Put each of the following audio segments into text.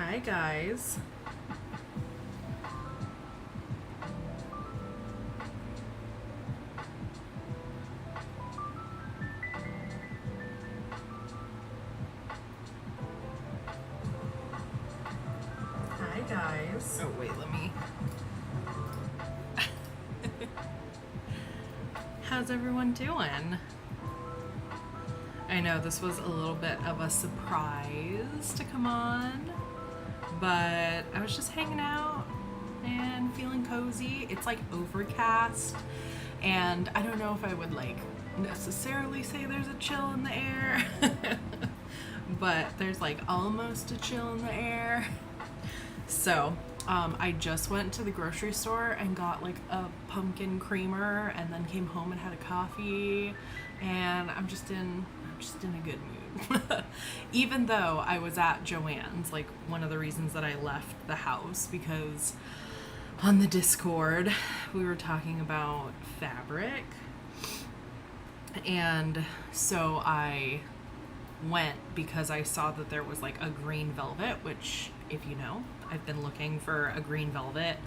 Hi guys. Hi guys. Oh wait, let me. How's everyone doing? I know this was a little bit of a surprise to come on, but I was just hanging out and feeling cozy. It's like overcast, and I don't know if I would like necessarily say there's a chill in the air, but there's like almost a chill in the air. So I just went to the grocery store and got like a pumpkin creamer, and then came home and had a coffee, and I'm just in a good mood. Even though I was at Joann's, like one of the reasons that I left the house, because on the Discord we were talking about fabric, and so I went because I saw that there was like a green velvet, which, if you know, I've been looking for a green velvet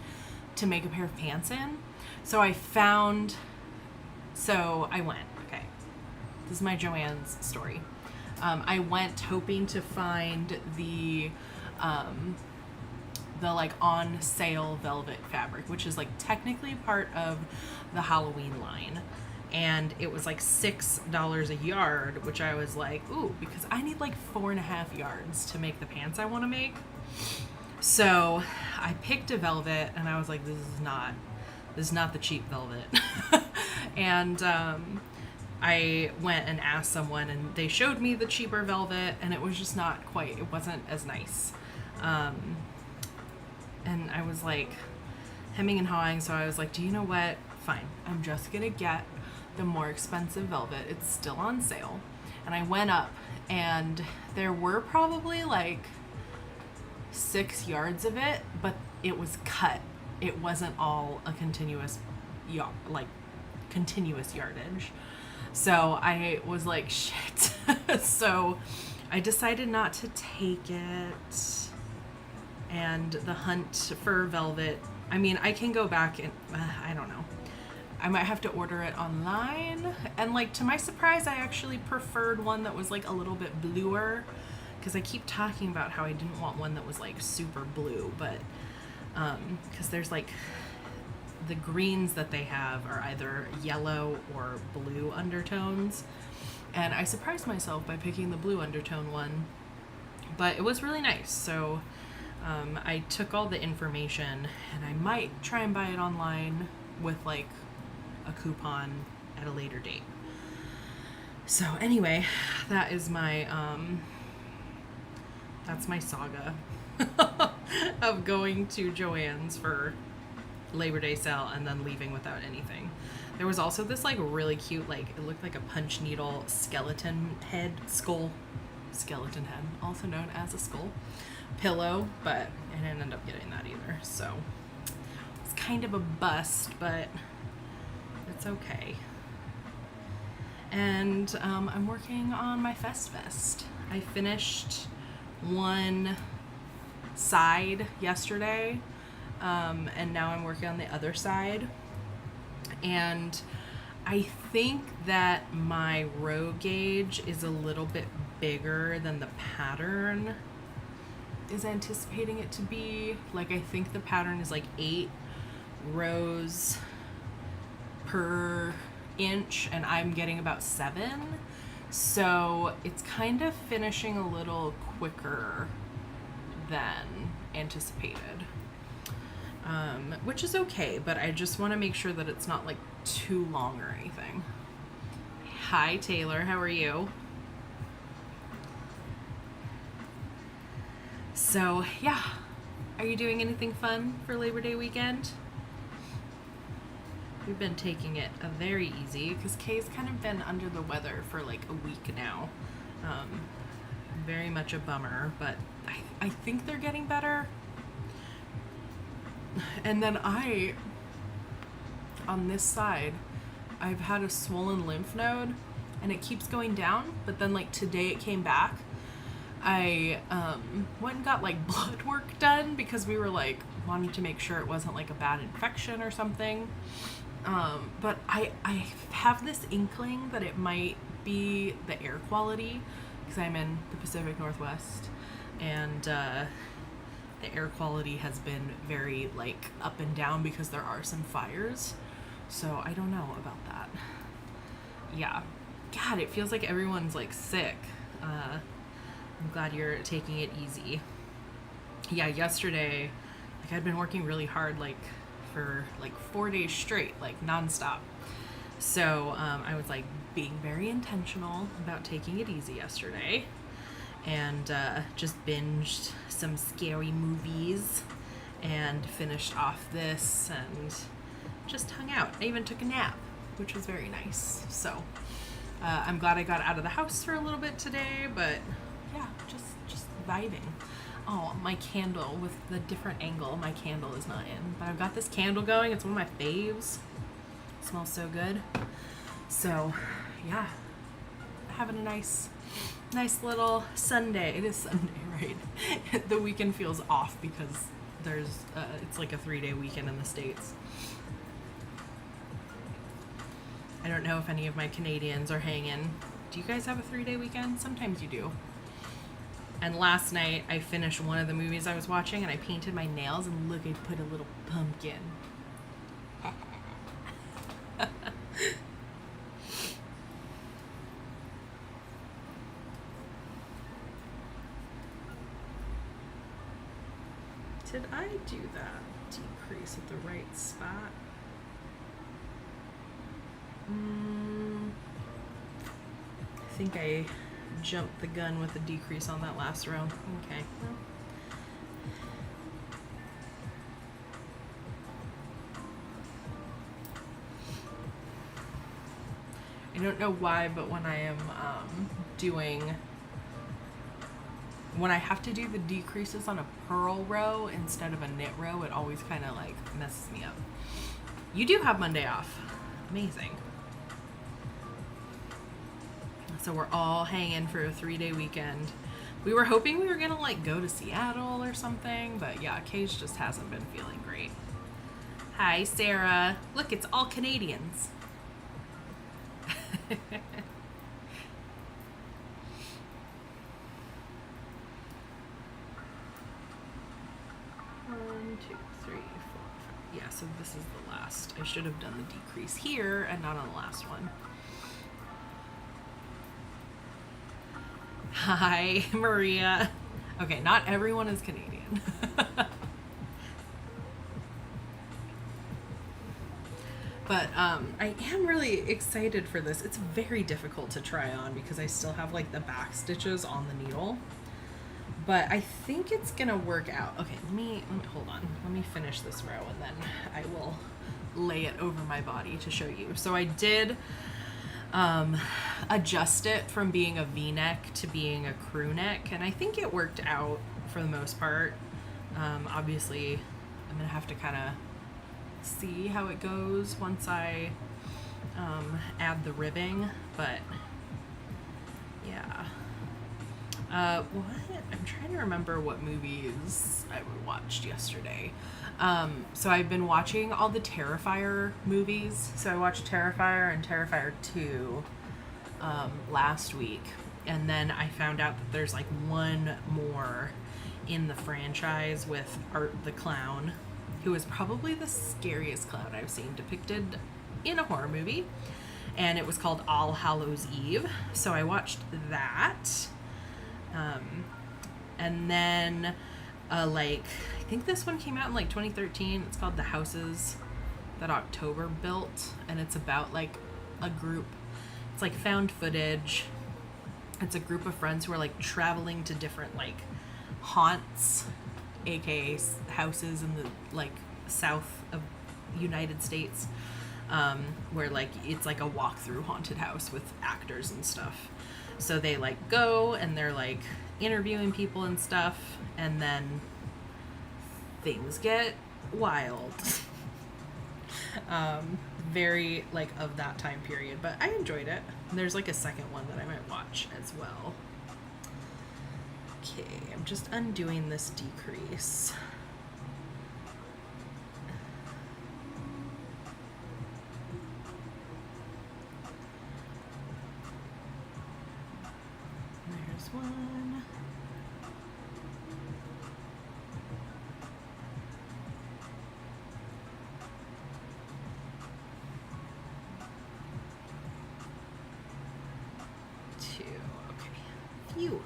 to make a pair of pants in. So I went, okay, this is my Joann's story. I went hoping to find the like on sale velvet fabric, which is like technically part of the Halloween line. And it was like $6 a yard, which I was like, ooh, because I need like 4.5 yards to make the pants I want to make. So I picked a velvet, and I was like, this is not the cheap velvet. And I went and asked someone, and they showed me the cheaper velvet, and it was just not quite, it wasn't as nice. And I was like hemming and hawing, so I was like, do you know what? Fine, I'm just gonna get the more expensive velvet. It's still on sale. And I went up, and there were probably like 6 yards of it, but it was cut. It wasn't all a continuous yardage. So I was like, shit. So I decided not to take it. And the hunt for velvet, I mean, I can go back and I don't know. I might have to order it online. And like, to my surprise, I actually preferred one that was like a little bit bluer, because I keep talking about how I didn't want one that was like super blue, but because there's like the greens that they have are either yellow or blue undertones, and I surprised myself by picking the blue undertone one, but it was really nice. So I took all the information, and I might try and buy it online with like a coupon at a later date. So anyway, that is my that's my saga of going to Joann's for Labor Day sale and then leaving without anything. There was also this like really cute, like it looked like a punch needle skeleton head, also known as a skull pillow, but I didn't end up getting that either. So it's kind of a bust, but it's okay. And I'm working on my Fest. I finished one side yesterday, and now I'm working on the other side. And I think that my row gauge is a little bit bigger than the pattern is anticipating it to be. Like, I think the pattern is like 8 rows per inch, and I'm getting about 7. So it's kind of finishing a little quicker than anticipated, which is okay, but I just want to make sure that it's not like too long or anything. Hi Taylor, how are you? So yeah, are you doing anything fun for Labor Day weekend? We've been taking it very easy because Kay's kind of been under the weather for like a week now. Very much a bummer, but I think they're getting better. And then on this side, I've had a swollen lymph node, and it keeps going down, but then like today it came back. I went and got like blood work done because we were like wanting to make sure it wasn't like a bad infection or something. But I have this inkling that it might be the air quality because I'm in the Pacific Northwest, and the air quality has been very like up and down because there are some fires. So I don't know about that. Yeah. God, it feels like everyone's like sick. I'm glad you're taking it easy. Yeah, yesterday, like I'd been working really hard, like for like 4 days straight, like nonstop. So I was like being very intentional about taking it easy yesterday, and just binged some scary movies and finished off this and just hung out. I even took a nap, which was very nice. So I'm glad I got out of the house for a little bit today, but yeah, just vibing. Oh, my candle with the different angle, my candle is not in, but I've got this candle going. It's one of my faves. It smells so good. So yeah, having a nice little Sunday. It is Sunday, right? The weekend feels off because there's it's like a 3-day weekend in the States. I don't know if any of my Canadians are hanging. Do you guys have a 3-day weekend? Sometimes you do. And last night I finished one of the movies I was watching and I painted my nails, and look, I put a little pumpkin. Did I do that decrease at the right spot? I think I jumped the gun with the decrease on that last row. Okay. Well. I don't know why, but when I am when I have to do the decreases on a purl row instead of a knit row, it always kind of like messes me up. You do have Monday off. Amazing. So we're all hanging for a 3-day weekend. We were hoping we were gonna like go to Seattle or something, but yeah, Cage just hasn't been feeling great. Hi, Sarah. Look, it's all Canadians. 1, 2, 3, 4, 5. Yeah, so this is the last. I should have done the decrease here and not on the last one. Hi, Maria. Okay, not everyone is Canadian. But I am really excited for this. It's very difficult to try on because I still have like the back stitches on the needle. But I think it's gonna work out. Okay, let me hold on. Let me finish this row and then I will lay it over my body to show you. So I did adjust it from being a V-neck to being a crew neck, and I think it worked out for the most part. Obviously, I'm gonna have to kind of see how it goes once I add the ribbing, but yeah. What? I'm trying to remember what movies I watched yesterday. So I've been watching all the Terrifier movies. So I watched Terrifier and Terrifier 2 last week. And then I found out that there's like one more in the franchise with Art the Clown, who is probably the scariest clown I've seen depicted in a horror movie. And it was called All Hallows Eve. So I watched that. And then like, I think this one came out in like 2013. It's called The Houses That October Built, and it's about like a group. It's like found footage. It's a group of friends who are like traveling to different like haunts, aka houses in the like south of United States, where like it's like a walk-through haunted house with actors and stuff. So they like go and they're like interviewing people and stuff, and then things get wild. Very like of that time period, but I enjoyed it. There's like a second one that I might watch as well. Okay, I'm just undoing this decrease. There's one. Two, okay. Phew.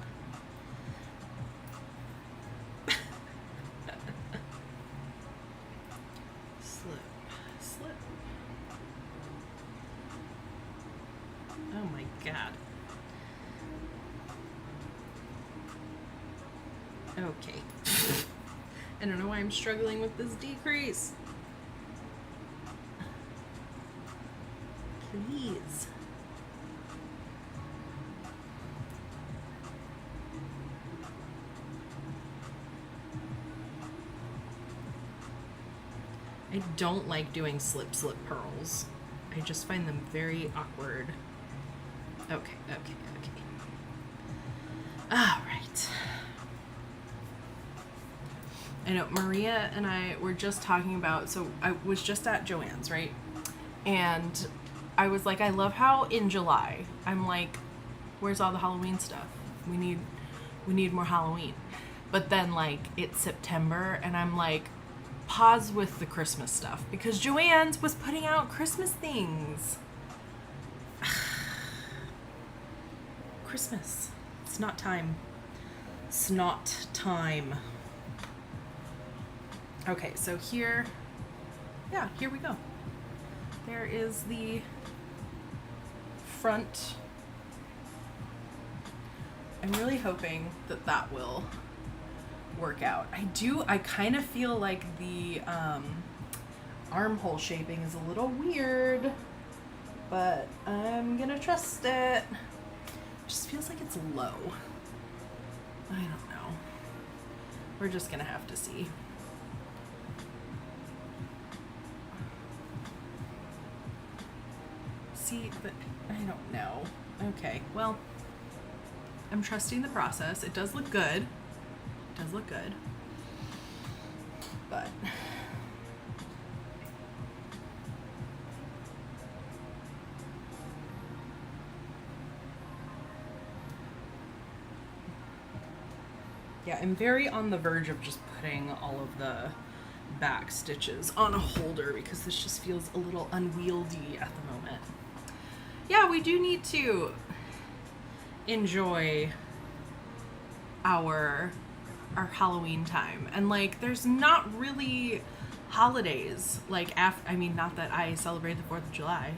Slip. Oh my God. Okay. I don't know why I'm struggling with this decrease. Please. I don't like doing slip pearls. I just find them very awkward. Okay. All right. I know Maria and I were just talking about, so I was just at Joann's, right? And I was like, I love how in July, I'm like, where's all the Halloween stuff? We need more Halloween. But then like it's September and I'm like, pause with the Christmas stuff because Joann's was putting out Christmas things. Christmas. It's not time. It's not time. Okay, so here we go. There is the front. I'm really hoping that that will work out. I kind of feel like the armhole shaping is a little weird, but I'm gonna trust it. It just feels like it's low. I don't know. We're just gonna have to see. But I don't know. Okay, well, I'm trusting the process. It does look good. But yeah, I'm very on the verge of just putting all of the back stitches on a holder because this just feels a little unwieldy at the moment. Yeah, we do need to enjoy our Halloween time. And like there's not really holidays like I mean, not that I celebrate the 4th of July.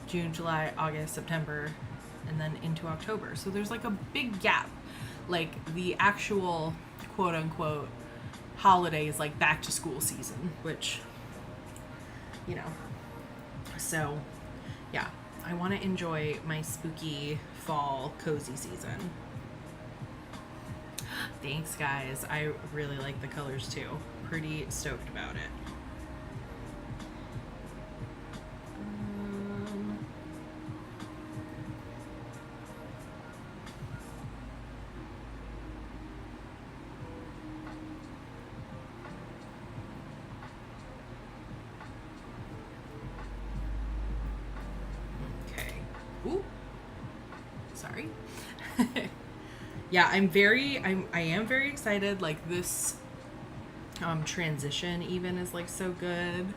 June, July, August, September, and then into October. So there's like a big gap. Like the actual quote unquote holidays, like back to school season, which, you know, so yeah, I want to enjoy my spooky fall cozy season. Thanks guys, I really like the colors too. Pretty stoked about it. Ooh, sorry. Yeah, I am very excited. Like this transition even is like so good.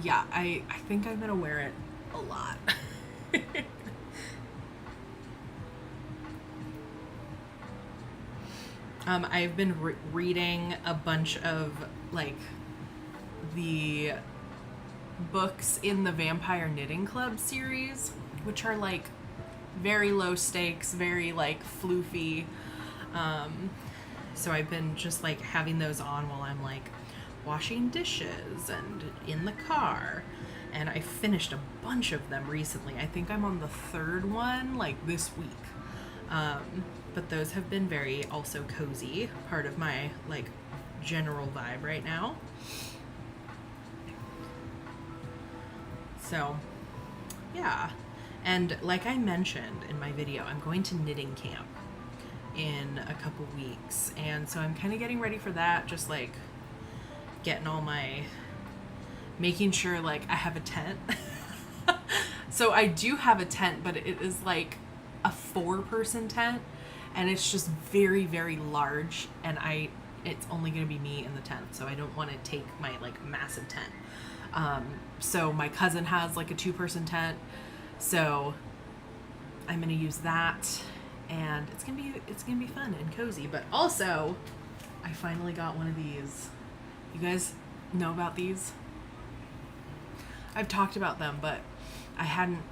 Yeah, I think I'm gonna wear it a lot. I've been reading a bunch of like the books in the Vampire Knitting Club series, which are like very low stakes, very like floofy. So I've been just like having those on while I'm like washing dishes and in the car. And I finished a bunch of them recently. I think I'm on the 3rd one like this week. But those have been very also cozy, part of my like general vibe right now. So yeah, And like I mentioned in my video, I'm going to knitting camp in a couple weeks. And so I'm kind of getting ready for that, just like getting all my, making sure like I have a tent. So I do have a tent, but it is like a 4-person tent, and it's just very, very large, and it's only going to be me in the tent, so I don't want to take my like massive tent. So my cousin has like a 2-person tent, so I'm going to use that, and it's going to be fun and cozy. But also, I finally got one of these. You guys know about these? I've talked about them, but I hadn't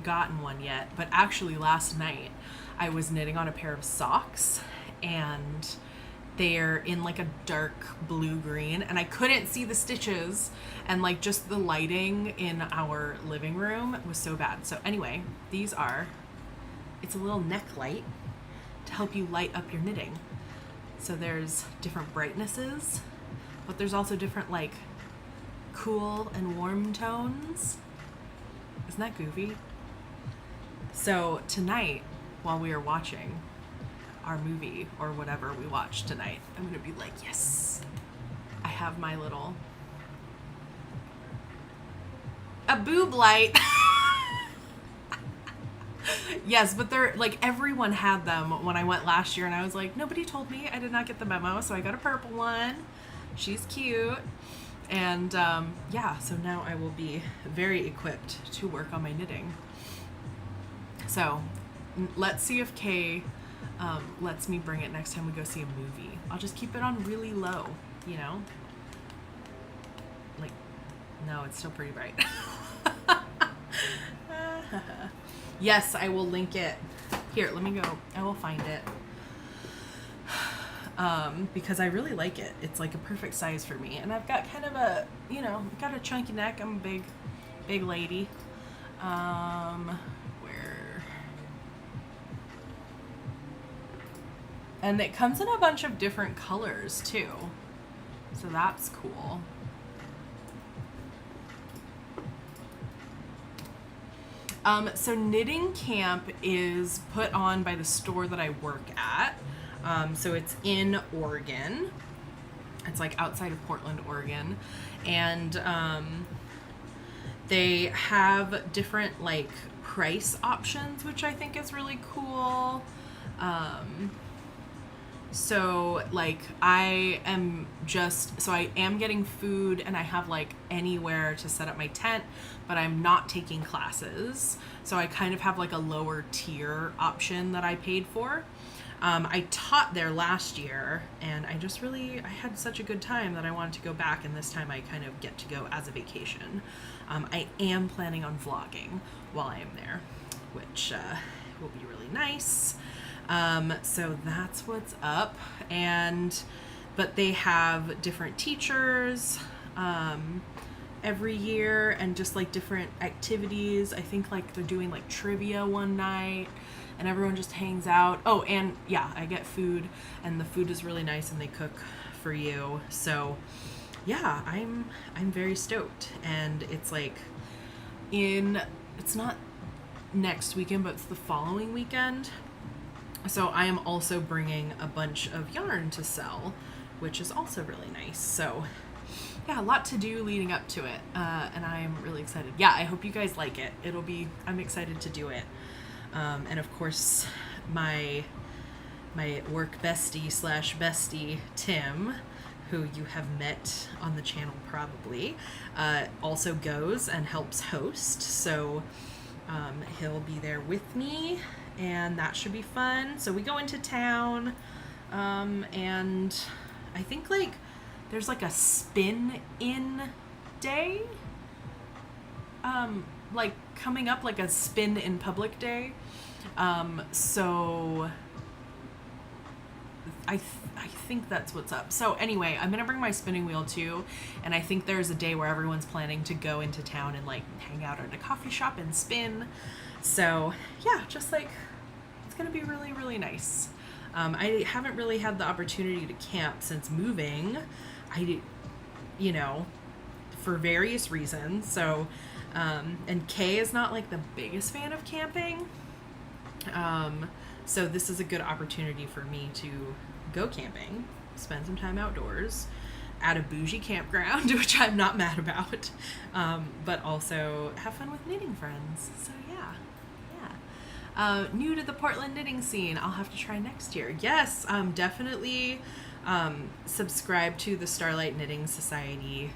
gotten one yet. But actually last night I was knitting on a pair of socks, and they're in like a dark blue green, and I couldn't see the stitches, and like just the lighting in our living room was so bad. So anyway, it's a little neck light to help you light up your knitting. So there's different brightnesses, but there's also different like cool and warm tones. Isn't that goofy? So tonight, while we are watching our movie or whatever we watch tonight, I'm gonna be like, yes, I have my little, a boob light. Yes, but they're like, everyone had them when I went last year, and I was like, nobody told me. I did not get the memo, so I got a purple one. She's cute. And yeah, so now I will be very equipped to work on my knitting. So let's see if Kay lets me bring it next time we go see a movie. I'll just keep it on really low, you know? Like, no, it's still pretty bright. Yes, I will link it. Here, let me go. I will find it. Because I really like it. It's like a perfect size for me. And I've got kind of a, you know, got a chunky neck. I'm a big lady. Where? And it comes in a bunch of different colors too. So that's cool. So knitting camp is put on by the store that I work at. So it's in Oregon. It's like outside of Portland, Oregon. And they have different like price options, which I think is really cool. So like I am getting food, and I have like anywhere to set up my tent, but I'm not taking classes. So I kind of have like a lower tier option that I paid for. I taught there last year, and I had such a good time that I wanted to go back, and this time I kind of get to go as a vacation. I am planning on vlogging while I am there, which will be really nice. So that's what's up. But they have different teachers every year, and just like different activities. I think like they're doing like trivia one night, and everyone just hangs out. Oh, and yeah, I get food, and the food is really nice, and they cook for you. So yeah, I'm very stoked. And it's like it's not next weekend, but it's the following weekend. So I am also bringing a bunch of yarn to sell, which is also really nice. So yeah, a lot to do leading up to it. And I'm really excited. Yeah, I hope you guys like it. I'm excited to do it. And of course, my work bestie Tim, who you have met on the channel probably, also goes and helps host. So he'll be there with me, and that should be fun. So we go into town, and I think like there's like a spin-in day, like coming up, like a spin in public day. So I think that's what's up. So anyway, I'm gonna bring my spinning wheel too, and I think there's a day where everyone's planning to go into town and like hang out at a coffee shop and spin. So yeah, just like, it's gonna be really, really nice. I haven't really had the opportunity to camp since moving, for various reasons. So And Kay is not like the biggest fan of camping. So this is a good opportunity for me to go camping, spend some time outdoors at a bougie campground, which I'm not mad about, but also have fun with knitting friends. So yeah. New to the Portland knitting scene, I'll have to try next year. Yes, definitely subscribe to the Starlight Knitting Society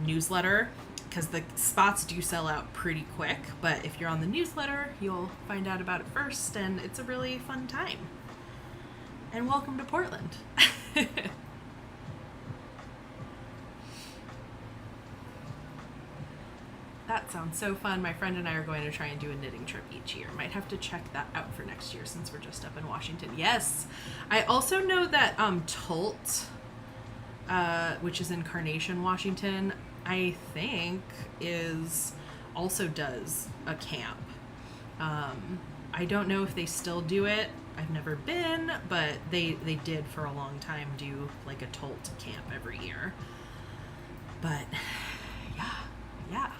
newsletter, because the spots do sell out pretty quick, but if you're on the newsletter, you'll find out about it first, and it's a really fun time. And welcome to Portland. That sounds so fun. My friend and I are going to try and do a knitting trip each year. Might have to check that out for next year since we're just up in Washington. Yes. I also know that Tolt, which is in Carnation, Washington, I think also does a camp. I don't know if they still do it. I've never been, but they did for a long time do like a Tolt camp every year. But yeah.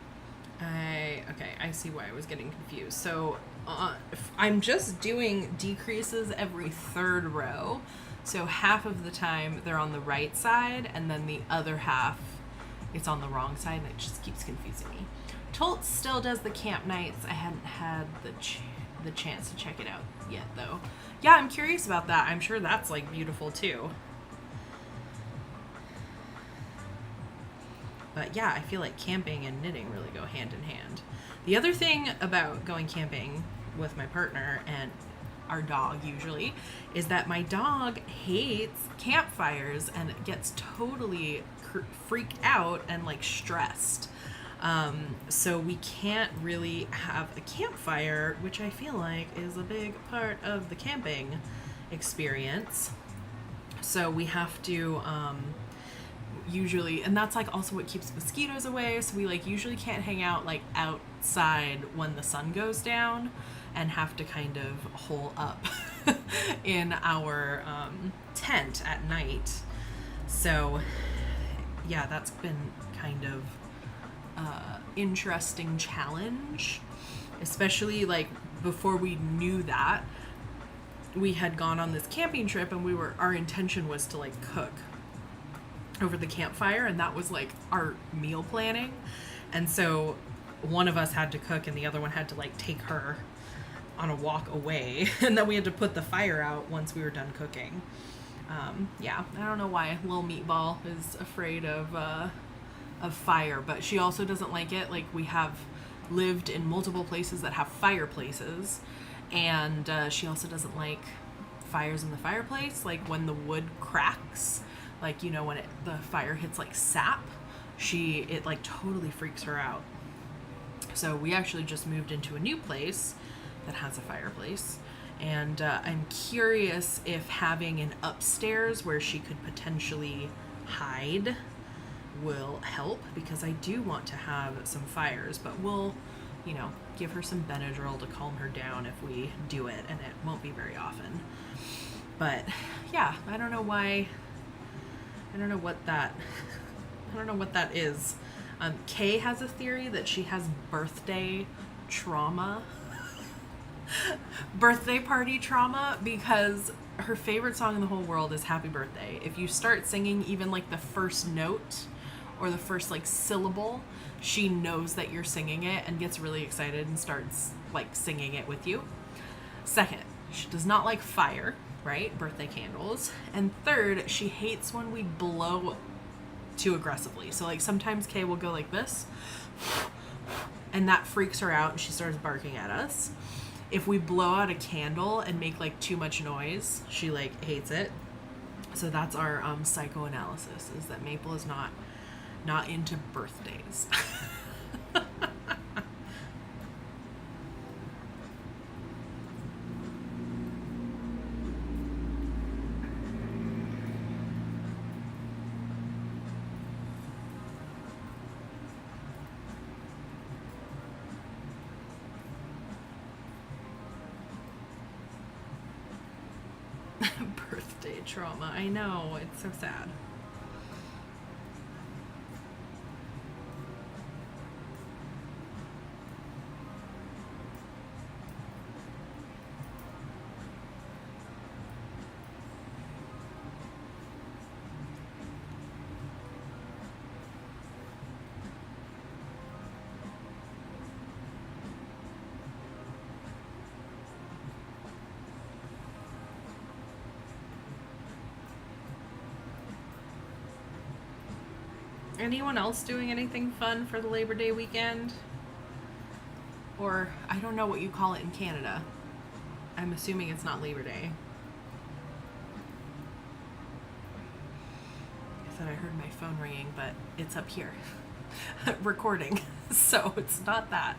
Okay. I see why I was getting confused. So I'm just doing decreases every third row. So half of the time they're on the right side, and then the other half it's on the wrong side, and it just keeps confusing me. Tolt still does the camp nights. I hadn't had the chance to check it out yet, though. Yeah, I'm curious about that. I'm sure that's like beautiful too. But yeah, I feel like camping and knitting really go hand in hand. The other thing about going camping with my partner and our dog usually is that my dog hates campfires and gets totally freaked out and like stressed. So we can't really have a campfire, which I feel like is a big part of the camping experience. So we have to usually, and that's like also what keeps mosquitoes away, so we like usually can't hang out like outside when the sun goes down and have to kind of hole up in our tent at night. So yeah, that's been kind of interesting challenge, especially like before we knew that we had gone on this camping trip, and our intention was to like cook over the campfire, and that was like our meal planning. And so one of us had to cook and the other one had to like take her on a walk away, and then we had to put the fire out once we were done cooking. Yeah, I don't know why little Meatball is afraid of fire, but she also doesn't like it. Like, we have lived in multiple places that have fireplaces, and she also doesn't like fires in the fireplace, like when the wood cracks, like, you know, when the fire hits like sap, it like totally freaks her out. So we actually just moved into a new place that has a fireplace, and I'm curious if having an upstairs where she could potentially hide will help, because I do want to have some fires, but we'll, you know, give her some Benadryl to calm her down if we do it, and it won't be very often. But yeah, I don't know what that is. Kay has a theory that she has birthday trauma, birthday party trauma, because her favorite song in the whole world is Happy Birthday. If you start singing even like the first note or the first like syllable, she knows that you're singing it and gets really excited and starts like singing it with you. Second, she does not like fire, right? Birthday candles. And third, she hates when we blow too aggressively. So like sometimes Kay will go like this, and that freaks her out and she starts barking at us. If we blow out a candle and make like too much noise, she like hates it. So that's our psychoanalysis, is that Maple is not into birthdays. Birthday trauma. I know, it's so sad. Anyone else doing anything fun for the Labor Day weekend? Or, I don't know what you call it in Canada. I'm assuming it's not Labor Day. I thought I heard my phone ringing, but it's up here. Recording. So it's not that.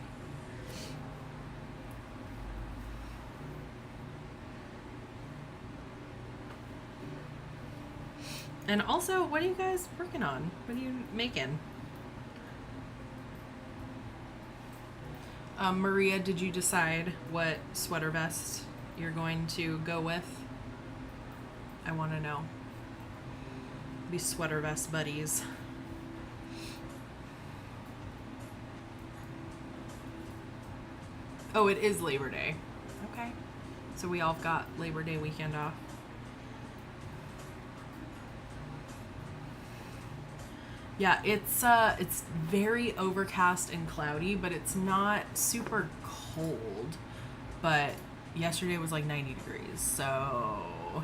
And also, what are you guys working on? What are you making? Maria, did you decide what sweater vest you're going to go with? I want to know. Be sweater vest buddies. Oh, it is Labor Day. Okay. So we all got Labor Day weekend off. Yeah, it's very overcast and cloudy, but it's not super cold. But yesterday was like 90 degrees, so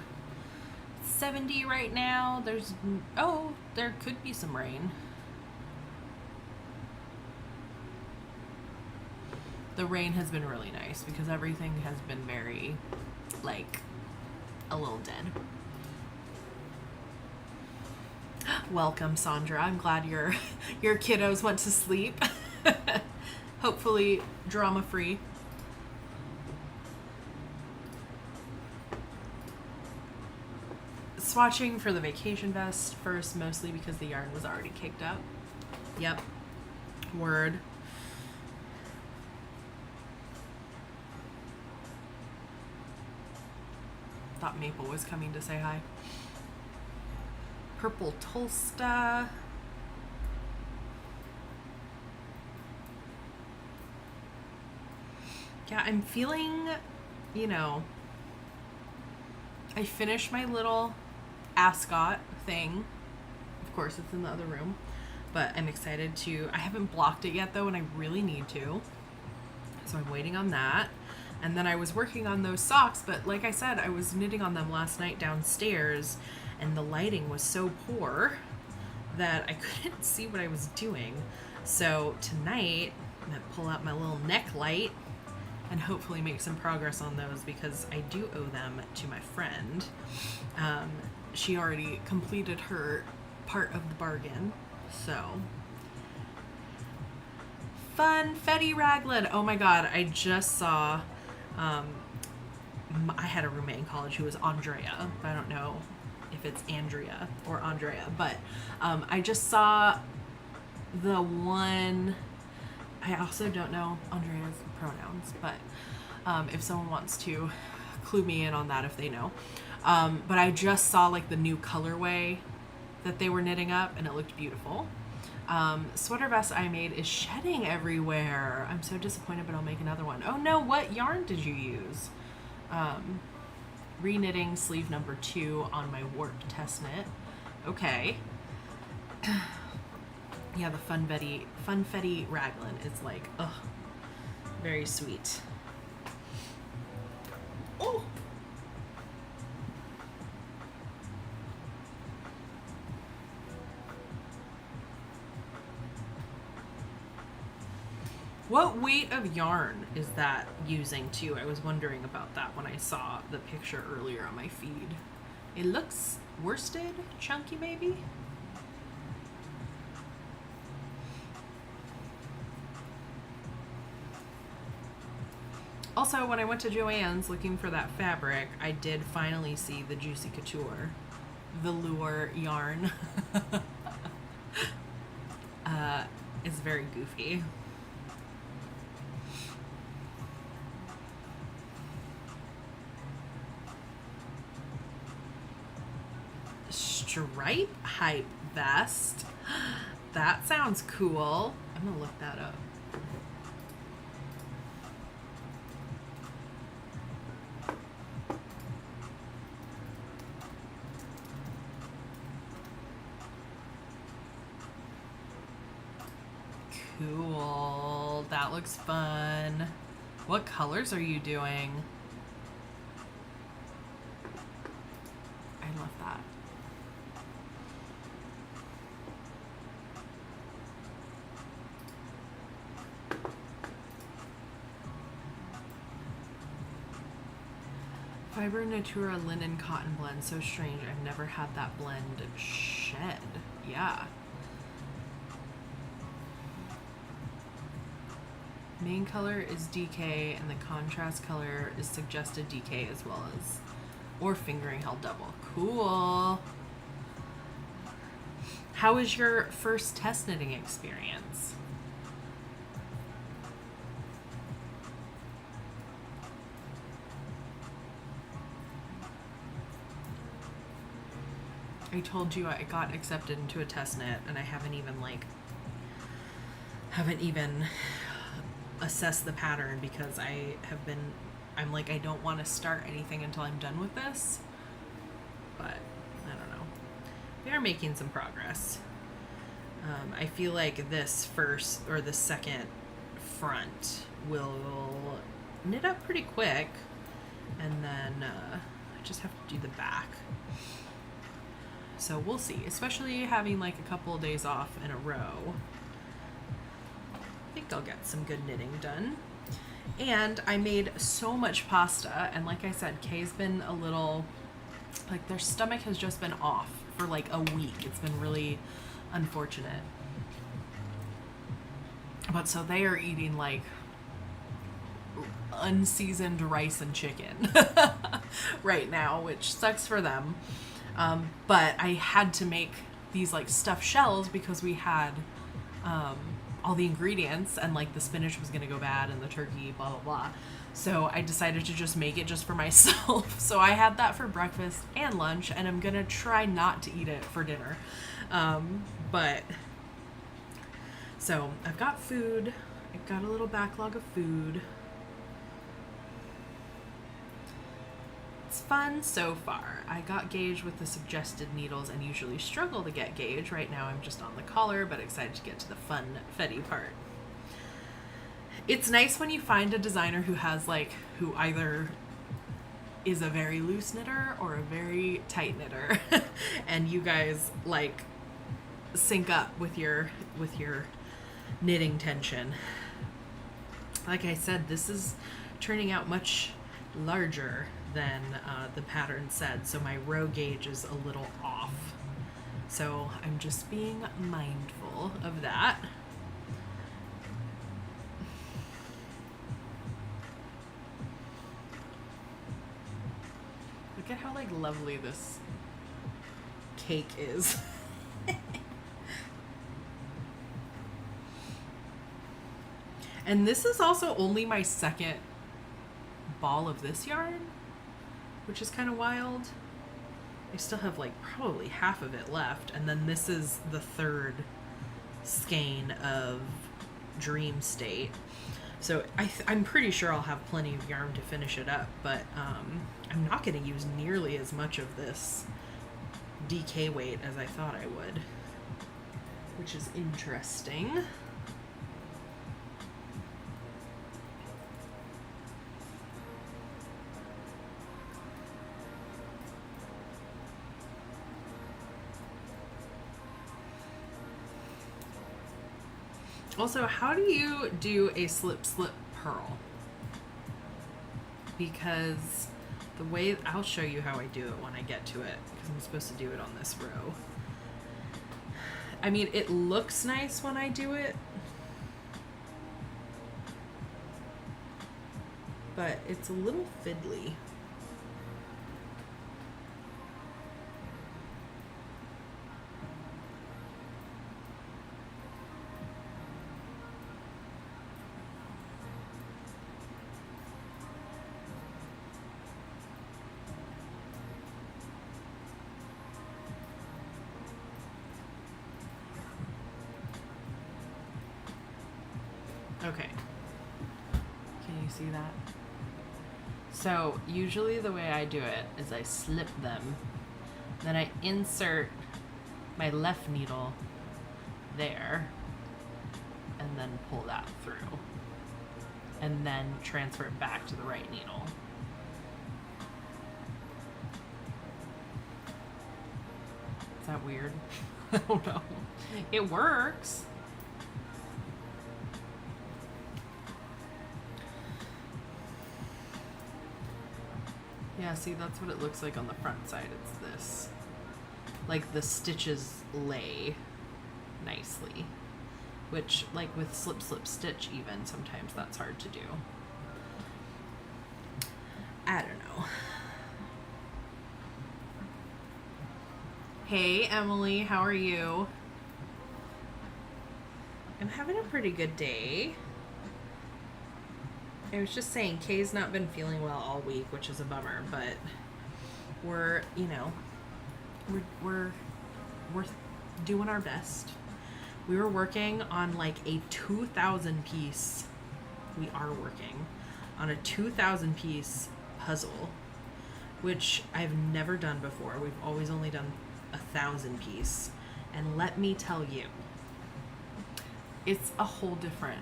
70 right now. There could be some rain. The rain has been really nice because everything has been very, like, a little dead. Welcome, Sandra. I'm glad your kiddos went to sleep. Hopefully drama-free. Swatching for the vacation vest first, mostly because the yarn was already caked up. Yep. Word. Thought Maple was coming to say hi. Purple Tulsta. Yeah, I'm feeling, I finished my little ascot thing. Of course, it's in the other room, but I'm excited I haven't blocked it yet though, and I really need to. So I'm waiting on that. And then I was working on those socks, but like I said, I was knitting on them last night downstairs, and the lighting was so poor that I couldn't see what I was doing. So tonight, I'm gonna pull out my little neck light and hopefully make some progress on those, because I do owe them to my friend. She already completed her part of the bargain, so. Funfetti Raglan. Oh my God, I just saw, I had a roommate in college who was Andrea. I don't know if it's Andrea or Andrea, but I just saw the one, I also don't know Andrea's pronouns, but if someone wants to clue me in on that if they know. But I just saw like the new colorway that they were knitting up, and it looked beautiful. Sweater vest I made is shedding everywhere. I'm so disappointed, but I'll make another one. Oh no, what yarn did you use? Reknitting sleeve number 2 on my warp test knit. Okay. Yeah, the Funfetti raglan is like, ugh, very sweet. Oh! What weight of yarn is that using too? I was wondering about that when I saw the picture earlier on my feed. It looks worsted, chunky maybe? Also, when I went to Joann's looking for that fabric, I did finally see the Juicy Couture velour yarn. It's very goofy. Stripe hype vest. That sounds cool. I'm gonna look that up. Cool. That looks fun. What colors are you doing? I love that. Fiber Natura linen cotton blend. So strange. I've never had that blend shed. Yeah. Main color is DK and the contrast color is suggested DK as well as, or fingering held double. Cool. How was your first test knitting experience? I told you I got accepted into a test knit and I haven't even assessed the pattern because I'm like, I don't want to start anything until I'm done with this, but I don't know. We are making some progress. I feel like this first or the second front will knit up pretty quick, and then I just have to do the back. So we'll see, especially having like a couple of days off in a row. I think I'll get some good knitting done. And I made so much pasta, and like I said, Kay's been a little, like, their stomach has just been off for like a week. It's been really unfortunate. But so they are eating like unseasoned rice and chicken right now, which sucks for them. But I had to make these like stuffed shells because we had all the ingredients, and like the spinach was gonna go bad and the turkey, blah blah blah. So I decided to just make it just for myself. So I had that for breakfast and lunch, and I'm gonna try not to eat it for dinner. But so I've got food. I've got a little backlog of food. It's fun so far. I got gauge with the suggested needles and usually struggle to get gauge. Right now I'm just on the collar, but excited to get to the fun fetty part. It's nice when you find a designer who either is a very loose knitter or a very tight knitter and you guys like sync up with your knitting tension. Like I said, this is turning out much larger than the pattern said, so my row gauge is a little off. So I'm just being mindful of that. Look at how like lovely this cake is. And this is also only my second ball of this yarn, which is kind of wild. I still have like probably half of it left, and then this is the third skein of Dream State. So I'm pretty sure I'll have plenty of yarn to finish it up, but I'm not going to use nearly as much of this DK weight as I thought I would. which is interesting. Also, how do you do a slip pearl? Because the way, I'll show you how I do it when I get to it, because I'm supposed to do it on this row. I mean, it looks nice when I do it, but it's a little fiddly. Okay. Can you see that? So usually the way I do it is I slip them, then I insert my left needle there, and then pull that through, and then transfer it back to the right needle. Is that weird? I don't know. It works. Yeah, see, that's what it looks like on the front side. It's this. Like, the stitches lay nicely. Which, like, with slip stitch even, sometimes that's hard to do. I don't know. Hey, Emily, how are you? I'm having a pretty good day. I was just saying, Kay's not been feeling well all week, which is a bummer, but we're, you know, we're doing our best. We were working on like a 2,000 piece. We are working on a 2,000 piece puzzle, which I've never done before. We've always only done 1,000 piece. And let me tell you, it's a whole different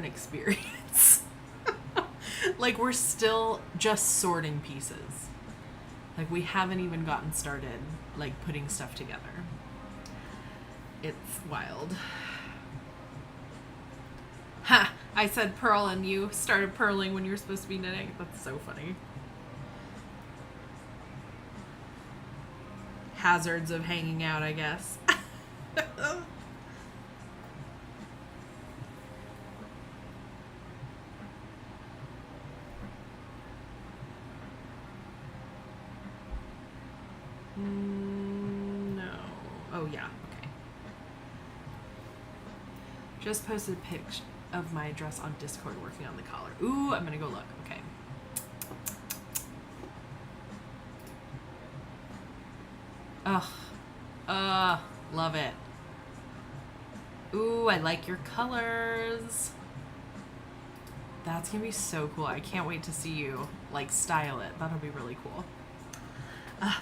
experience. Like, we're still just sorting pieces. Like, we haven't even gotten started, like, putting stuff together. It's wild. Ha! I said purl and you started purling when you were supposed to be knitting. That's so funny. Hazards of hanging out, I guess. No. Oh, yeah. Okay. Just posted a picture of my dress on Discord working on the collar. Ooh, I'm gonna go look. Okay. Ugh. Love it. Ooh, I like your colors. That's gonna be so cool. I can't wait to see you, like, style it. That'll be really cool.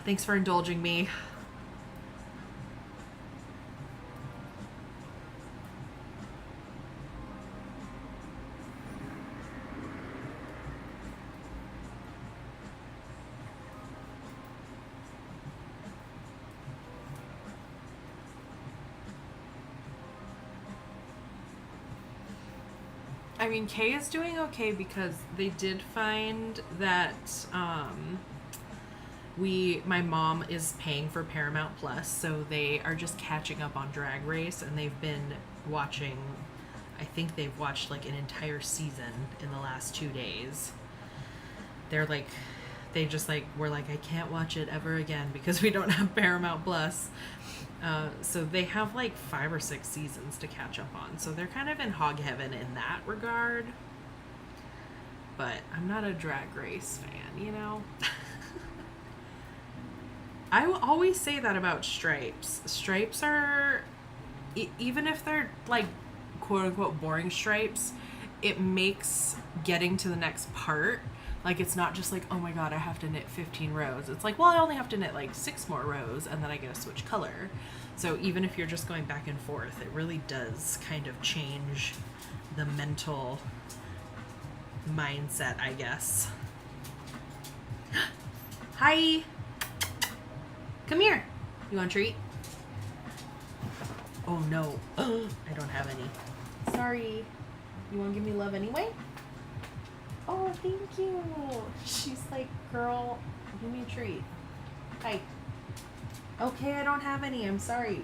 Thanks for indulging me. I mean, Kay is doing okay because they did find that my mom is paying for Paramount Plus, so they are just catching up on Drag Race, and they've been watching, I think they've watched like an entire season in the last 2 days. They're like, they just like, were like, I can't watch it ever again because we don't have Paramount Plus. So they have like 5 or 6 seasons to catch up on. So they're kind of in hog heaven in that regard. But I'm not a Drag Race fan, you know? I will always say that about stripes. Stripes are, even if they're like quote unquote boring stripes, it makes getting to the next part Like, it's not just like, oh my god, I have to knit 15 rows. It's like, well, I only have to knit like 6 more rows, and then I get to switch color. So even if you're just going back and forth, it really does kind of change the mental mindset, I guess. Hi! Come here! You want a treat? Oh no. I don't have any. Sorry. You want to give me love anyway? Oh, thank you. She's like, girl, give me a treat. Hi. Okay, I don't have any. I'm sorry.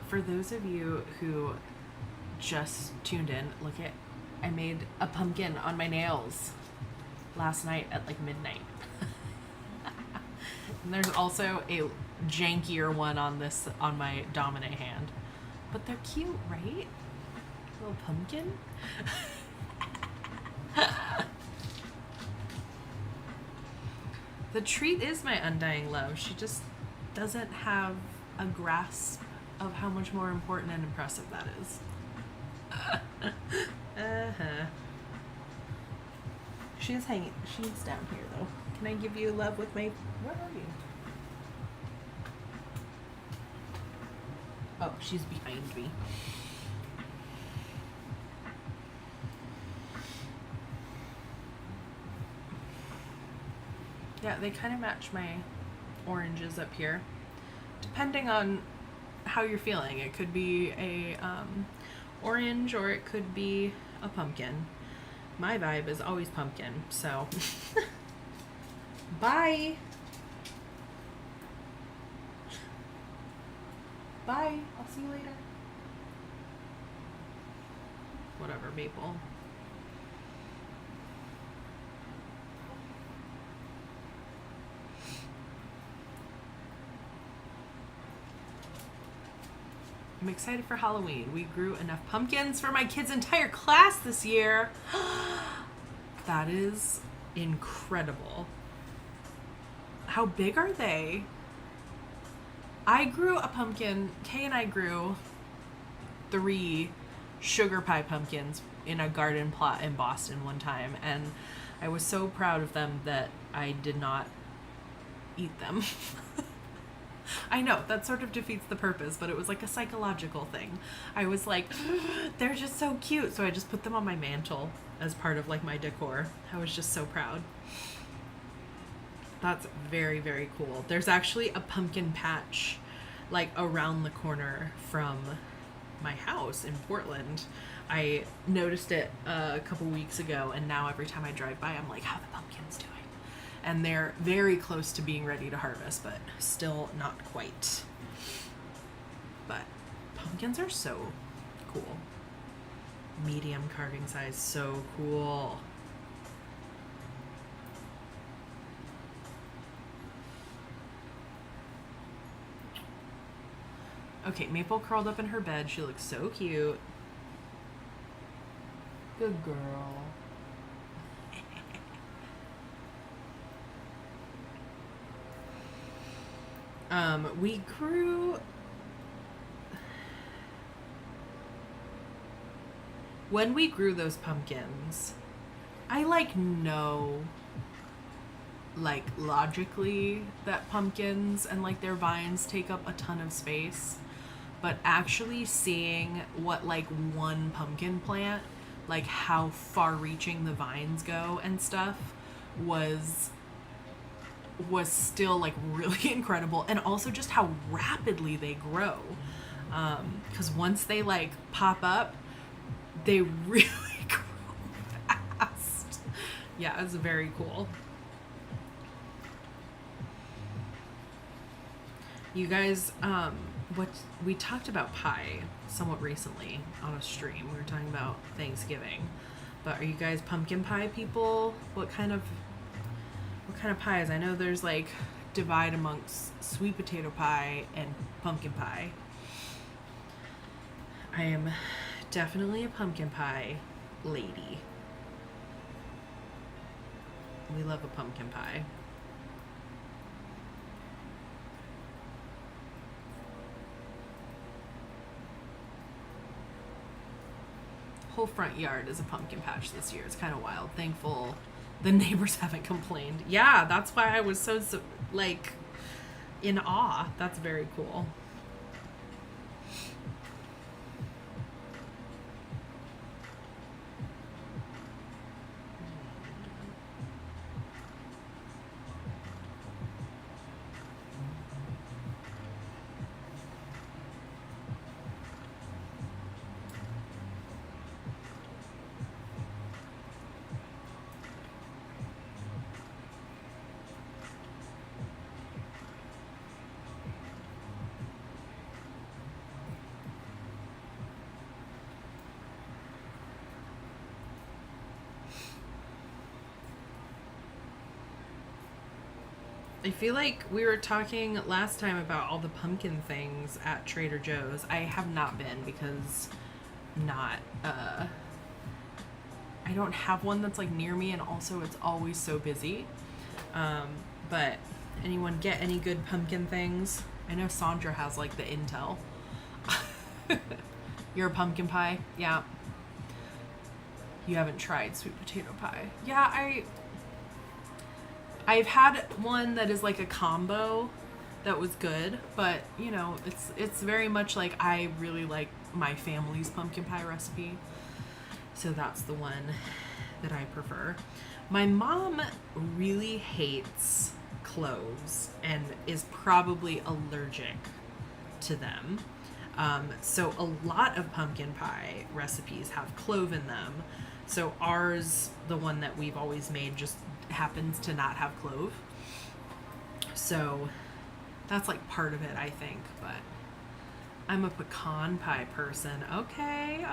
For those of you who just tuned in, look at, I made a pumpkin on my nails last night at like midnight. And there's also a jankier one on this, on my dominant hand. But they're cute, right? Little pumpkin. The treat is my undying love. She just doesn't have a grasp of how much more important and impressive that is. She's hanging. She's down here though. Can I give you love with my... Where are you? Oh, she's behind me. Yeah, they kind of match my oranges up here. Depending on how you're feeling. It could be a orange, or it could be a pumpkin. My vibe is always pumpkin, so bye. Bye. I'll see you later. Whatever, Maple. I'm excited for Halloween. We grew enough pumpkins for my kids' entire class this year. That is incredible. How big are they? I grew a pumpkin. Kay and I grew 3 sugar pie pumpkins in a garden plot in Boston one time, and I was so proud of them that I did not eat them. I know, that sort of defeats the purpose, but it was like a psychological thing. I was like, they're just so cute. So I just put them on my mantle as part of like my decor. I was just so proud. That's very, very cool. There's actually a pumpkin patch like around the corner from my house in Portland. I noticed it a couple weeks ago, and now every time I drive by, I'm like, how are the pumpkins doing? And they're very close to being ready to harvest, but still not quite. But pumpkins are so cool. Medium carving size, so cool. Okay, Maple curled up in her bed. She looks so cute. Good girl. We grew... When we grew those pumpkins, I know logically that pumpkins and their vines take up a ton of space, but actually seeing what one pumpkin plant, how far reaching the vines go and stuff was still really incredible, and also just how rapidly they grow, because once they pop up, they really grow fast. Yeah, it's very cool. You guys, what we talked about pie somewhat recently on a stream. We were talking about Thanksgiving, but are you guys pumpkin pie people? What kind of pies? I know there's divide amongst sweet potato pie and pumpkin pie. I am definitely a pumpkin pie lady. We love a pumpkin pie. Whole front yard is a pumpkin patch this year. It's kind of wild. Thankful the neighbors haven't complained. Yeah, that's why I was so like in awe. That's very cool. I feel like we were talking last time about all the pumpkin things at Trader Joe's. I have not been because I don't have one that's like near me, and also it's always so busy. But anyone get any good pumpkin things? I know Sandra has like the intel. You're a pumpkin pie? Yeah. You haven't tried sweet potato pie. Yeah, I've had one that is like a combo that was good, but you know, it's very much like I really like my family's pumpkin pie recipe. So that's the one that I prefer. My mom really hates cloves and is probably allergic to them. So a lot of pumpkin pie recipes have clove in them. So ours, the one that we've always made, just happens to not have clove. So that's like part of it, I think. But I'm a pecan pie person. Okay.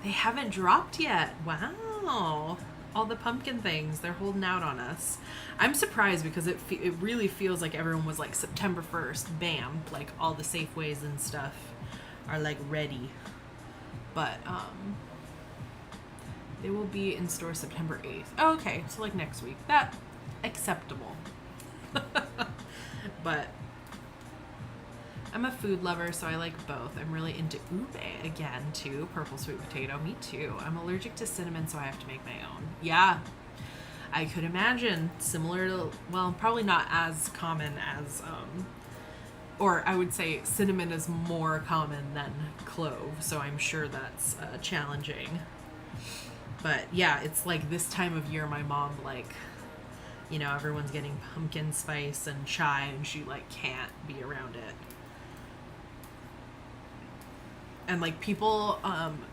They haven't dropped yet. Wow. All the pumpkin things, they're holding out on us. I'm surprised because it really feels like everyone was like September 1st, bam, like all the Safeways and stuff are like ready. But they will be in store September 8th. Oh, okay, so like next week. That acceptable. But I'm a food lover, so I like both. I'm really into ube again too, purple sweet potato. Me too. I'm allergic to cinnamon, so I have to make my own. Yeah, I could imagine. Similar to, well, probably not as common as or I would say cinnamon is more common than clove, so I'm sure that's challenging. But yeah, it's like this time of year, my mom, like, you know, everyone's getting pumpkin spice and chai, and she like can't be around it. And like people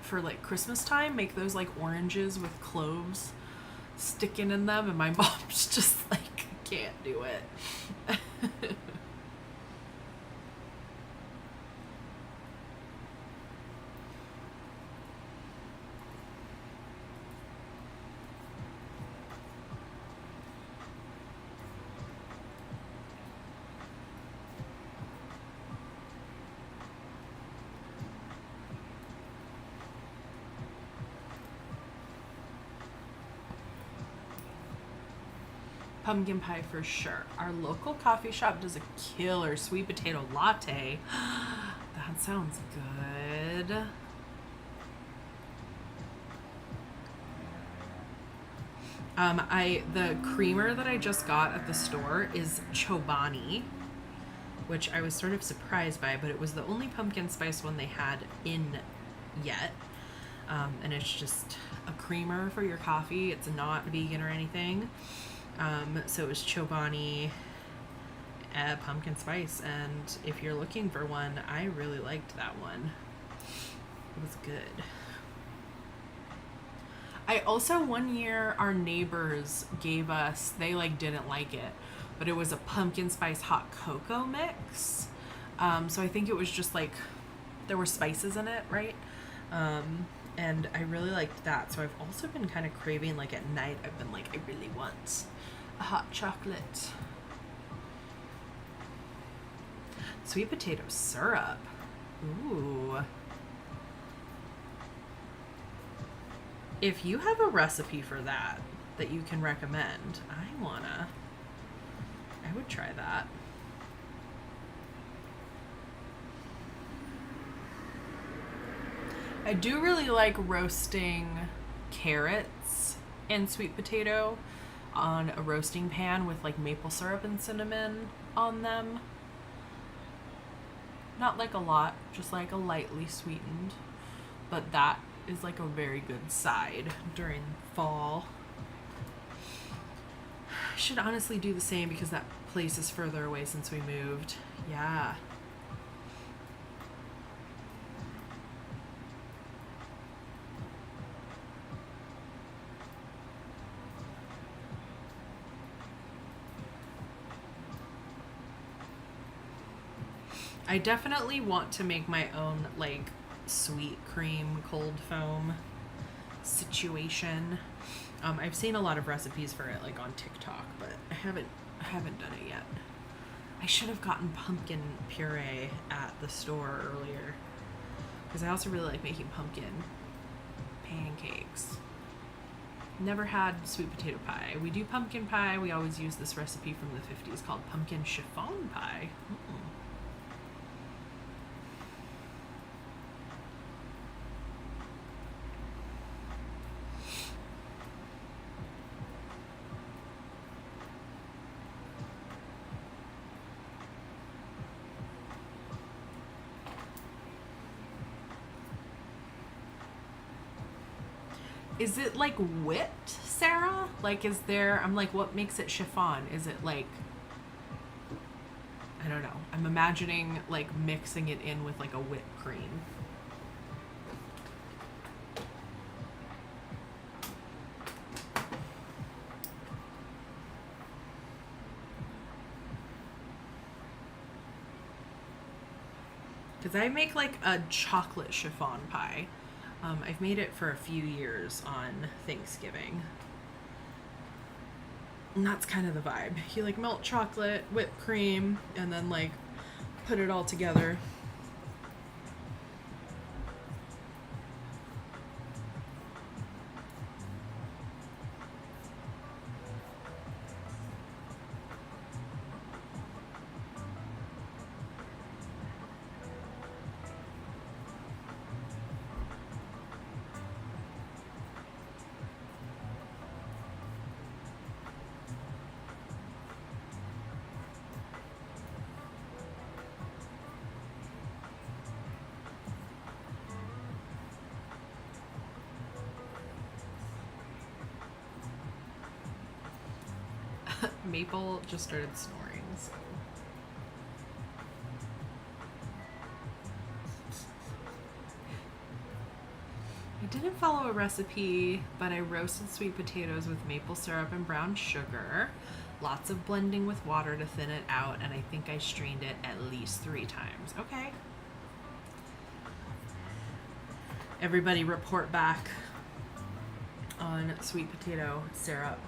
for like Christmas time make those like oranges with cloves sticking in them, and my mom's just like can't do it. Pumpkin pie for sure. Our local coffee shop does a killer sweet potato latte. That sounds good. The creamer that I just got at the store is Chobani, which I was sort of surprised by, but it was the only pumpkin spice one they had in yet. And it's just a creamer for your coffee. It's not vegan or anything. So it was Chobani pumpkin spice, and if you're looking for one, I really liked that one. It was good. I also, one year, our neighbors gave us, they like didn't like it, but it was a pumpkin spice hot cocoa mix. So I think it was just like, there were spices in it, right? And I really liked that. So I've also been kind of craving, like at night, I've been like, I really want a hot chocolate. Sweet potato syrup. Ooh. If you have a recipe for that you can recommend, I would try that. I do really like roasting carrots and sweet potato on a roasting pan with like maple syrup and cinnamon on them. Not like a lot, just like a lightly sweetened. But that is like a very good side during fall. I should honestly do the same because that place is further away since we moved. Yeah. I definitely want to make my own like sweet cream cold foam situation. I've seen a lot of recipes for it like on TikTok, but I haven't done it yet. I should have gotten pumpkin puree at the store earlier because I also really like making pumpkin pancakes. Never had sweet potato pie. We do pumpkin pie. We always use this recipe from the 50s called pumpkin chiffon pie. Is it like whipped, Sarah? Like, is there, I'm like, what makes it chiffon? Is it like, I don't know. I'm imagining like mixing it in with like a whipped cream. Because I make like a chocolate chiffon pie. I've made it for a few years on Thanksgiving. And that's kind of the vibe. You like melt chocolate, whipped cream, and then like put it all together. Maple just started snoring, so. I didn't follow a recipe, but I roasted sweet potatoes with maple syrup and brown sugar. Lots of blending with water to thin it out, and I think I strained it at least 3 times. Okay. Everybody report back on sweet potato syrup.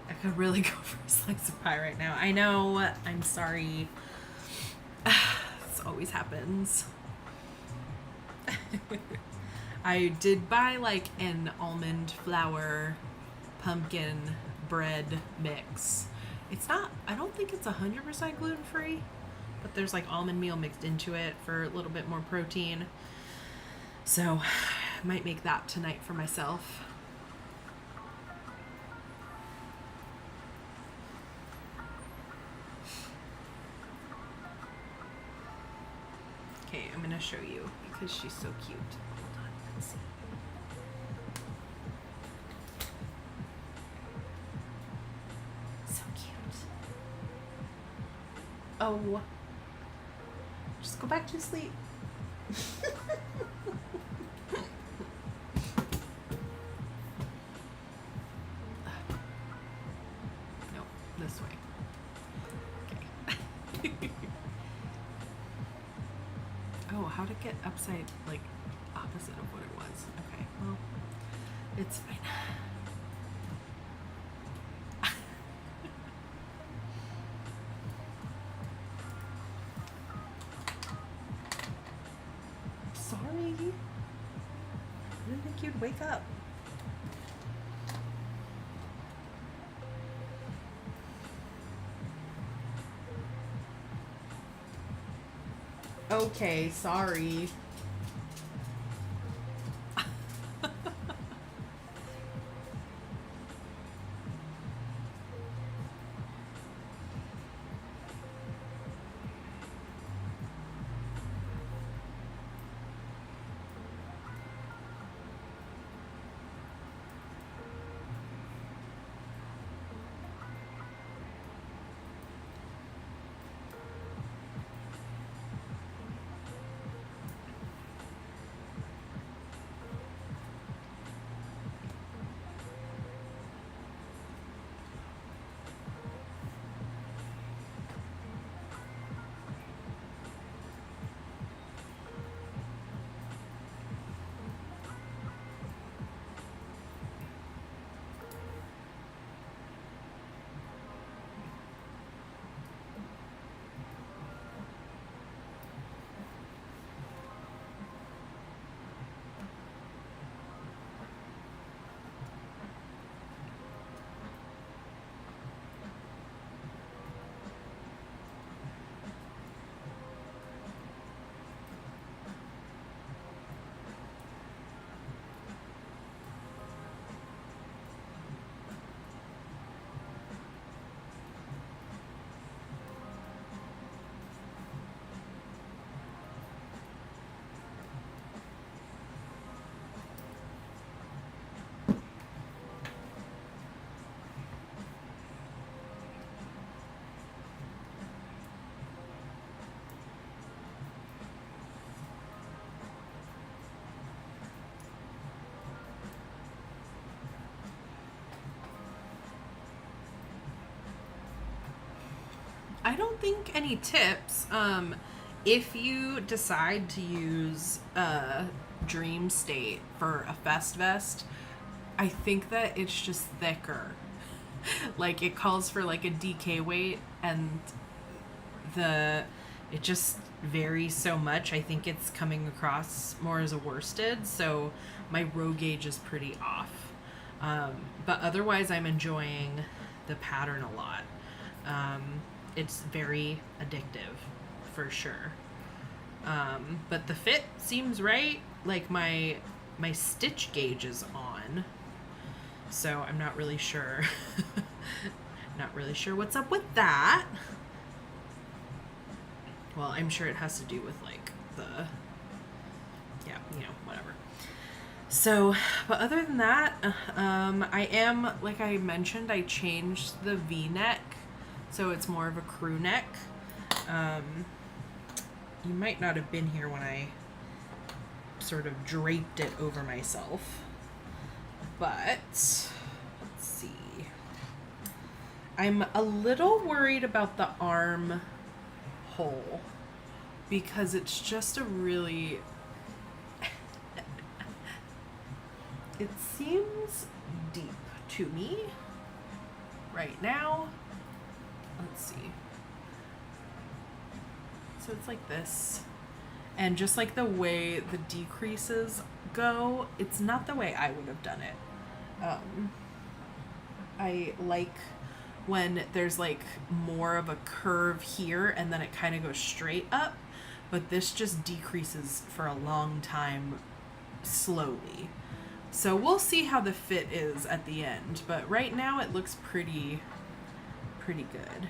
I could really go for a slice of pie right now. I know, I'm sorry. This always happens. I did buy like an almond flour pumpkin bread mix. It's not, I don't think it's 100% gluten-free, but there's like almond meal mixed into it for a little bit more protein. So I might make that tonight for myself. Okay, I'm gonna show you because she's so cute. Hold on, let's see. So cute. Oh, just go back to sleep. No, this way. Okay. Oh, how to get upside, like, opposite of what it was. Okay, well, it's fine. dude, wake up. Okay, sorry. I don't think any tips. If you decide to use Dream State for a Fest Vest, I think that it's just thicker. Like it calls for like a DK weight, and it just varies so much. I think it's coming across more as a worsted, so my row gauge is pretty off. But otherwise, I'm enjoying the pattern a lot. It's very addictive, for sure. But the fit seems right. Like my stitch gauge is on, so I'm not really sure. Not really sure what's up with that. Well, I'm sure it has to do with like whatever. So, but other than that, I am, like I mentioned, I changed the V-neck, so it's more of a crew neck. You might not have been here when I sort of draped it over myself, but let's see. I'm a little worried about the arm hole because it's just a really it seems deep to me right now. Let's see. So it's like this, and just like the way the decreases go, it's not the way I would have done it. I like when there's like more of a curve here and then it kind of goes straight up, but this just decreases for a long time slowly. So we'll see how the fit is at the end, but right now it looks pretty good.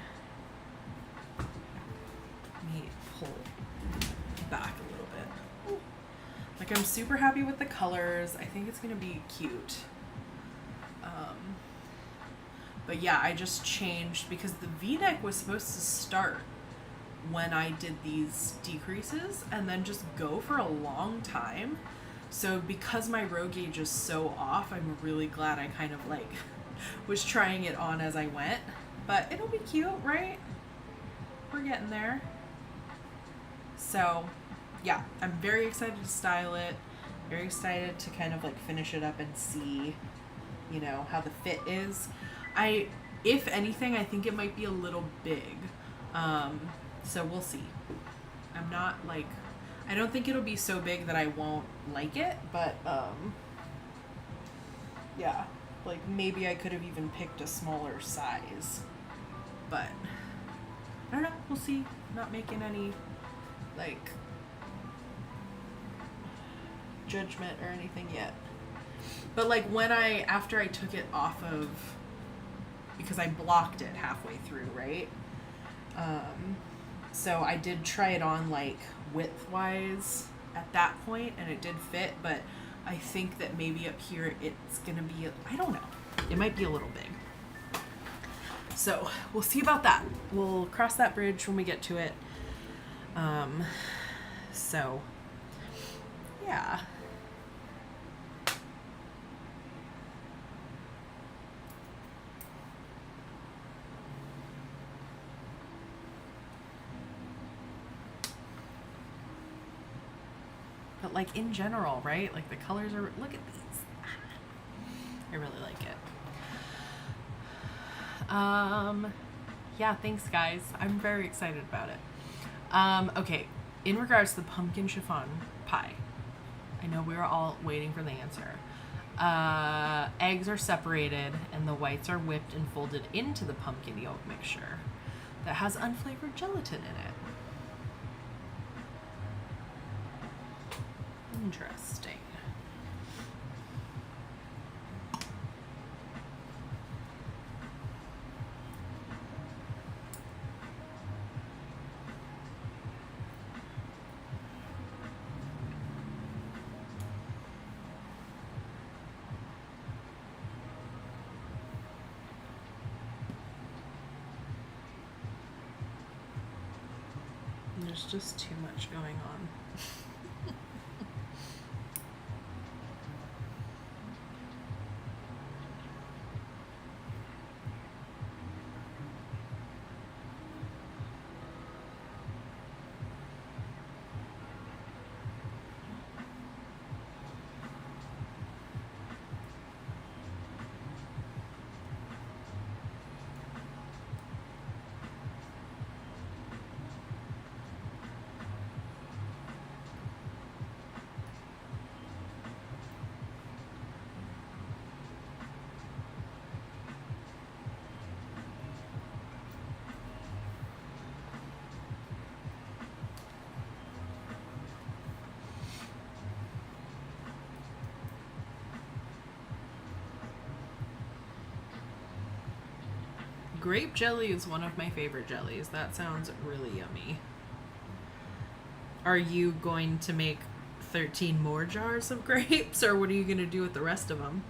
Let me pull back a little bit. Like, I'm super happy with the colors. I think it's gonna be cute. But yeah, I just changed because the V-neck was supposed to start when I did these decreases and then just go for a long time. So because my row gauge is so off, I'm really glad I kind of like was trying it on as I went. But it'll be cute, right? We're getting there. So yeah, I'm very excited to style it. Very excited to kind of like finish it up and see, you know, how the fit is. If anything, I think it might be a little big. So we'll see. I'm not like, I don't think it'll be so big that I won't like it, but Yeah, like maybe I could have even picked a smaller size, but I don't know. We'll see. Not making any like judgment or anything yet. But like when after I took it off of, because I blocked it halfway through, right? So I did try it on like width wise at that point, and it did fit, but I think that maybe up here it's gonna be, I don't know, it might be a little big. So we'll see about that. We'll cross that bridge when we get to it. So yeah. But like in general, right? Like the colors are, look at these. I really like it. Yeah, thanks guys. I'm very excited about it. Okay, in regards to the pumpkin chiffon pie, I know we were all waiting for the answer. Eggs are separated and the whites are whipped and folded into the pumpkin yolk mixture that has unflavored gelatin in it. Interesting. There's just too much going on. Grape jelly is one of my favorite jellies. That sounds really yummy. Are you going to make 13 more jars of grapes, or what are you going to do with the rest of them?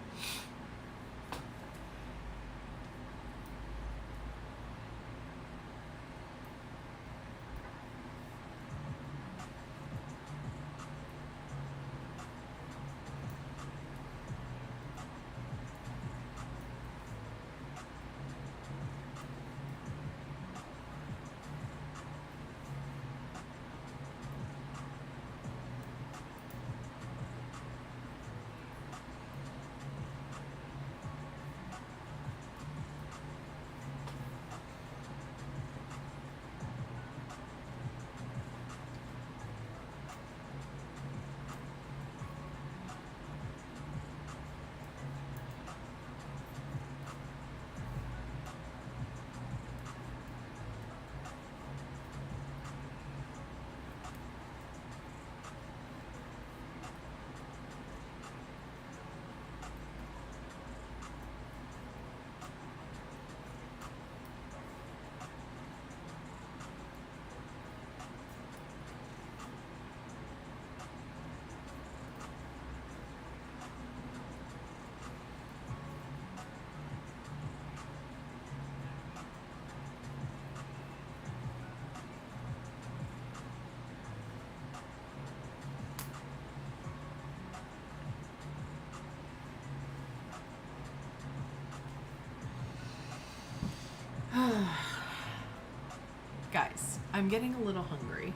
Guys, I'm getting a little hungry.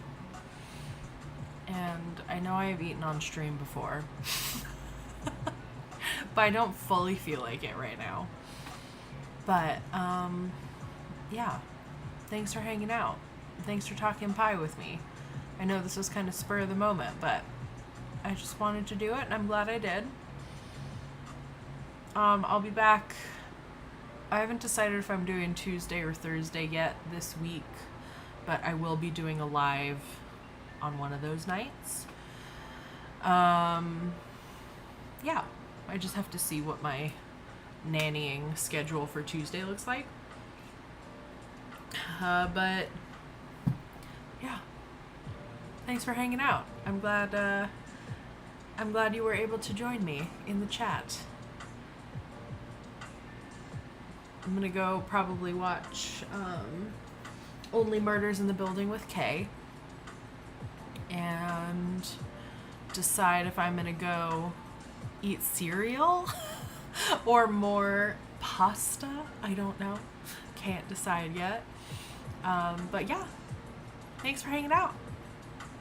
And I know I have eaten on stream before. But I don't fully feel like it right now. But, yeah. Thanks for hanging out. Thanks for talking pie with me. I know this was kind of spur of the moment, but I just wanted to do it, and I'm glad I did. I'll be back. I haven't decided if I'm doing Tuesday or Thursday yet this week, but I will be doing a live on one of those nights. Yeah, I just have to see what my nannying schedule for Tuesday looks like. But yeah, thanks for hanging out. I'm glad you were able to join me in the chat. I'm gonna go probably watch Only Murders in the Building with Kay and decide if I'm gonna go eat cereal or more pasta. I don't know. Can't decide yet. But yeah, thanks for hanging out.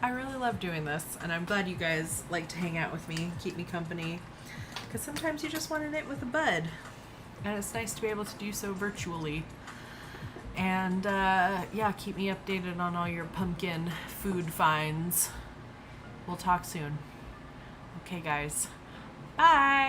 I really love doing this, and I'm glad you guys like to hang out with me, keep me company, because sometimes you just want to knit with a bud, and it's nice to be able to do so virtually. And yeah, keep me updated on all your pumpkin food finds. We'll talk soon. Okay, guys. Bye!